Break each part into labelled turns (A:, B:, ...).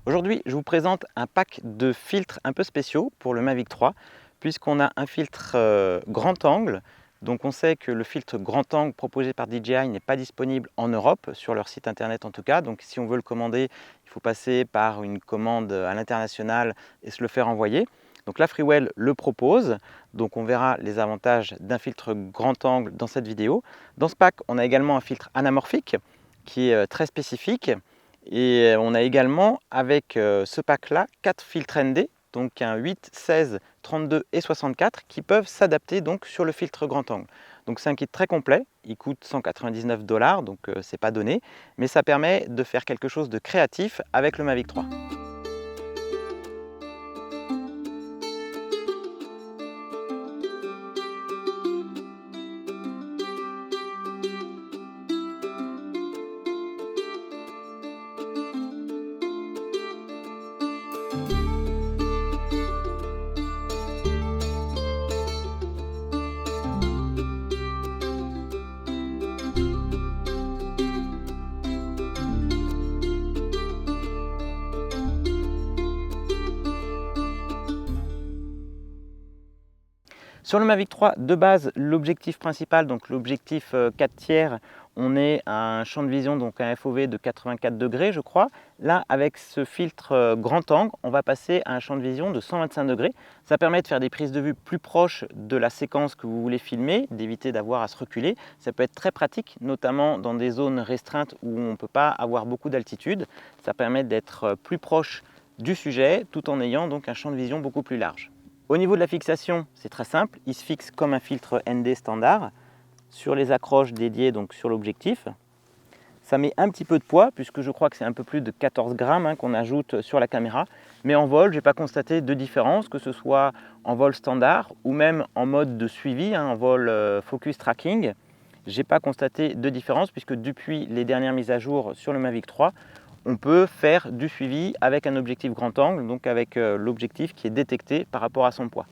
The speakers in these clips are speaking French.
A: Aujourd'hui, je vous présente un pack de filtres un peu spéciaux pour le Mavic 3, puisqu'on a un filtre grand angle. Donc on sait que le filtre grand angle proposé par DJI n'est pas disponible en Europe, sur leur site internet en tout cas. Donc si on veut le commander, il faut passer par une commande à l'international et se le faire envoyer. Donc la Freewell le propose, donc on verra les avantages d'un filtre grand angle dans cette vidéo. Dans ce pack, on a également un filtre anamorphique qui est très spécifique. Et on a également avec ce pack-là 4 filtres ND, donc un 8, 16, 32 et 64 qui peuvent s'adapter donc sur le filtre grand angle. Donc c'est un kit très complet, il coûte 199 $, donc c'est pas donné, mais ça permet de faire quelque chose de créatif avec le Mavic 3. Sur le Mavic 3, de base, l'objectif principal, donc l'objectif 4 tiers, on est à un champ de vision, donc un FOV de 84 degrés, je crois. Là, avec ce filtre grand angle, on va passer à un champ de vision de 125 degrés. Ça permet de faire des prises de vue plus proches de la séquence que vous voulez filmer, d'éviter d'avoir à se reculer. Ça peut être très pratique, notamment dans des zones restreintes où on ne peut pas avoir beaucoup d'altitude. Ça permet d'être plus proche du sujet, tout en ayant donc un champ de vision beaucoup plus large. Au niveau de la fixation, c'est très simple, il se fixe comme un filtre ND standard sur les accroches dédiées donc sur l'objectif. Ça met un petit peu de poids puisque je crois que c'est un peu plus de 14 grammes qu'on ajoute sur la caméra, mais en vol, je n'ai pas constaté de différence, que ce soit en vol standard ou même en mode de suivi, en vol focus tracking. Je n'ai pas constaté de différence puisque depuis les dernières mises à jour sur le Mavic 3, on peut faire du suivi avec un objectif grand angle, donc avec l'objectif qui est détecté par rapport à son poids.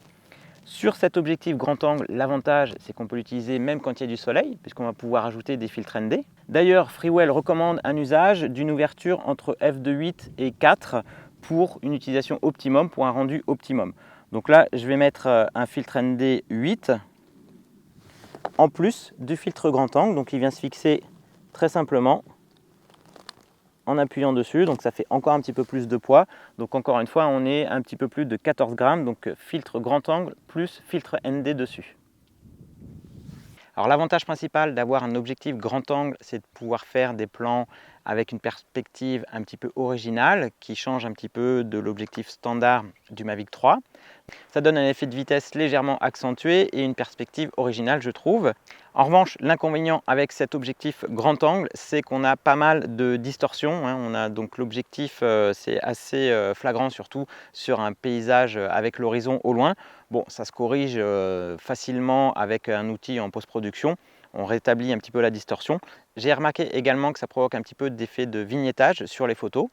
A: Sur cet objectif grand angle, l'avantage c'est qu'on peut l'utiliser même quand il y a du soleil, puisqu'on va pouvoir ajouter des filtres ND. D'ailleurs, Freewell recommande un usage d'une ouverture entre f2.8 et 4 pour une utilisation optimum, pour un rendu optimum. Donc là, je vais mettre un filtre ND 8 en plus du filtre grand angle, donc il vient se fixer très simplement en appuyant dessus, donc ça fait encore un petit peu plus de poids. Donc encore une fois, on est un petit peu plus de 14 grammes, donc filtre grand angle plus filtre ND dessus. Alors l'avantage principal d'avoir un objectif grand angle, c'est de pouvoir faire des plans avec une perspective un petit peu originale, qui change un petit peu de l'objectif standard du Mavic 3. Ça donne un effet de vitesse légèrement accentué et une perspective originale, je trouve. En revanche, l'inconvénient avec cet objectif grand angle, c'est qu'on a pas mal de distorsions. On a donc l'objectif, c'est assez flagrant, surtout sur un paysage avec l'horizon au loin. Bon, ça se corrige facilement avec un outil en post-production. On rétablit un petit peu la distorsion. J'ai remarqué également que ça provoque un petit peu d'effet de vignettage sur les photos.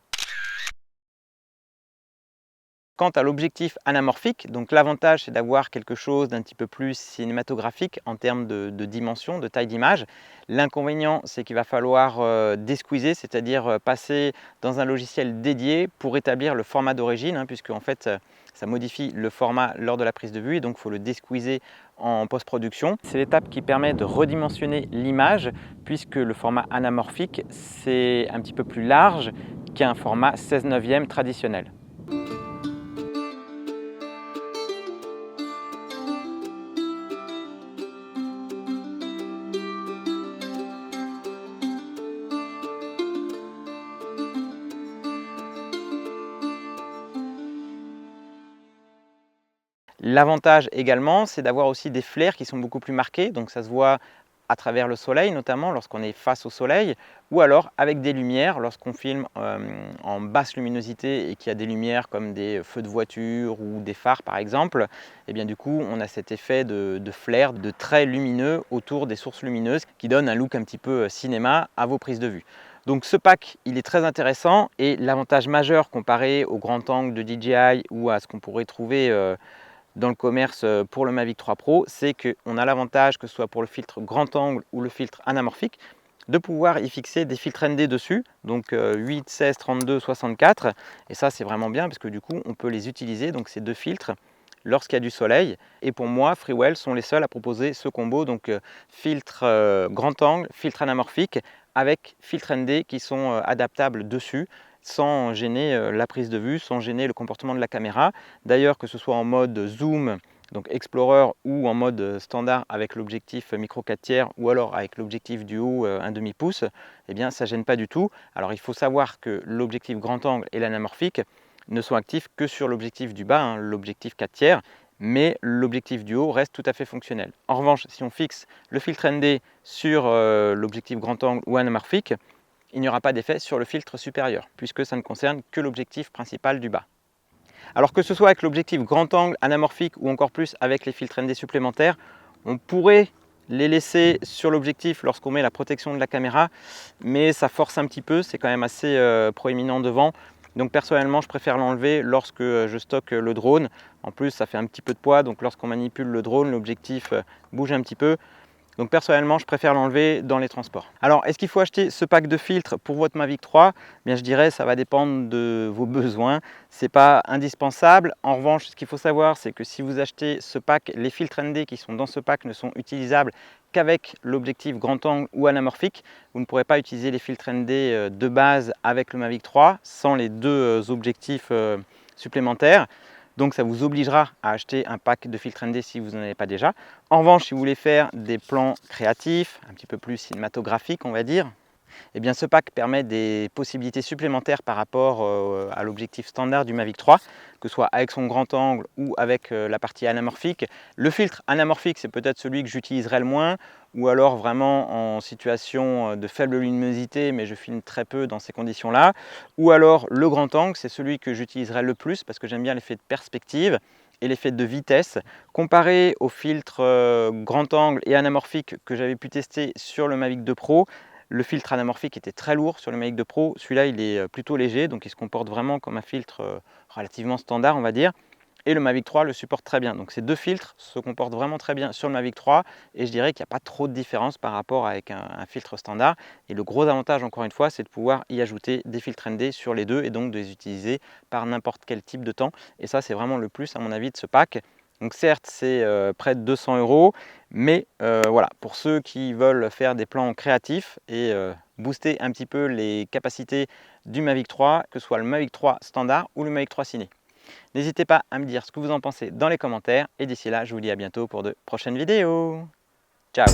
A: Quant à l'objectif anamorphique, donc l'avantage c'est d'avoir quelque chose d'un petit peu plus cinématographique en termes de dimension, de taille d'image. L'inconvénient c'est qu'il va falloir desqueezer, c'est-à-dire passer dans un logiciel dédié pour établir le format d'origine, puisque en fait ça modifie le format lors de la prise de vue et donc il faut le desqueezer en post-production. C'est l'étape qui permet de redimensionner l'image puisque le format anamorphique c'est un petit peu plus large qu'un format 16/9 traditionnel. L'avantage également, c'est d'avoir aussi des flares qui sont beaucoup plus marqués, donc ça se voit à travers le soleil, notamment lorsqu'on est face au soleil, ou alors avec des lumières, lorsqu'on filme en basse luminosité et qu'il y a des lumières comme des feux de voiture ou des phares par exemple, et bien du coup on a cet effet de flares, de traits lumineux autour des sources lumineuses qui donne un look un petit peu cinéma à vos prises de vue. Donc ce pack, il est très intéressant et l'avantage majeur comparé au grand angle de DJI ou à ce qu'on pourrait trouver dans le commerce pour le Mavic 3 Pro, c'est qu'on a l'avantage, que ce soit pour le filtre grand angle ou le filtre anamorphique, de pouvoir y fixer des filtres ND dessus, donc 8, 16, 32, 64. Et ça, c'est vraiment bien parce que du coup, on peut les utiliser, donc ces deux filtres, lorsqu'il y a du soleil. Et pour moi, Freewell sont les seuls à proposer ce combo, donc filtre grand angle, filtre anamorphique, avec filtre ND qui sont adaptables dessus, sans gêner la prise de vue, sans gêner le comportement de la caméra. D'ailleurs, que ce soit en mode zoom, donc Explorer, ou en mode standard avec l'objectif micro 4 tiers, ou alors avec l'objectif du haut 1/2 pouce, eh bien ça ne gêne pas du tout. Alors il faut savoir que l'objectif grand angle et l'anamorphique ne sont actifs que sur l'objectif du bas, hein, l'objectif 4 tiers, mais l'objectif du haut reste tout à fait fonctionnel. En revanche, si on fixe le filtre ND sur l'objectif grand angle ou anamorphique, il n'y aura pas d'effet sur le filtre supérieur, puisque ça ne concerne que l'objectif principal du bas. Alors que ce soit avec l'objectif grand angle, anamorphique ou encore plus avec les filtres ND supplémentaires, on pourrait les laisser sur l'objectif lorsqu'on met la protection de la caméra, mais ça force un petit peu, c'est quand même assez proéminent devant. Donc personnellement, je préfère l'enlever lorsque je stocke le drone. En plus, ça fait un petit peu de poids, donc lorsqu'on manipule le drone, l'objectif bouge un petit peu. Donc personnellement, je préfère l'enlever dans les transports. Alors, est-ce qu'il faut acheter ce pack de filtres pour votre Mavic 3? Bien, je dirais ça va dépendre de vos besoins. Ce n'est pas indispensable. En revanche, ce qu'il faut savoir, c'est que si vous achetez ce pack, les filtres ND qui sont dans ce pack ne sont utilisables qu'avec l'objectif grand angle ou anamorphique. Vous ne pourrez pas utiliser les filtres ND de base avec le Mavic 3 sans les deux objectifs supplémentaires. Donc ça vous obligera à acheter un pack de filtres ND si vous n'en avez pas déjà. En revanche, si vous voulez faire des plans créatifs, un petit peu plus cinématographiques on va dire, eh bien ce pack permet des possibilités supplémentaires par rapport à l'objectif standard du Mavic 3, que ce soit avec son grand angle ou avec la partie anamorphique. Le filtre anamorphique, c'est peut-être celui que j'utiliserai le moins, ou alors vraiment en situation de faible luminosité, mais je filme très peu dans ces conditions-là. Ou alors le grand angle, c'est celui que j'utiliserai le plus parce que j'aime bien l'effet de perspective et l'effet de vitesse. Comparé au filtre grand angle et anamorphique que j'avais pu tester sur le Mavic 2 Pro, le filtre anamorphique était très lourd sur le Mavic 2 Pro. Celui-là, il est plutôt léger, donc il se comporte vraiment comme un filtre relativement standard, on va dire. Et le Mavic 3 le supporte très bien. Donc ces deux filtres se comportent vraiment très bien sur le Mavic 3 et je dirais qu'il n'y a pas trop de différence par rapport avec un filtre standard. Et le gros avantage, encore une fois, c'est de pouvoir y ajouter des filtres ND sur les deux et donc de les utiliser par n'importe quel type de temps. Et ça, c'est vraiment le plus, à mon avis, de ce pack. Donc certes, c'est près de 200 €, mais voilà, pour ceux qui veulent faire des plans créatifs et booster un petit peu les capacités du Mavic 3, que ce soit le Mavic 3 standard ou le Mavic 3 Ciné. N'hésitez pas à me dire ce que vous en pensez dans les commentaires et d'ici là, je vous dis à bientôt pour de prochaines vidéos. Ciao!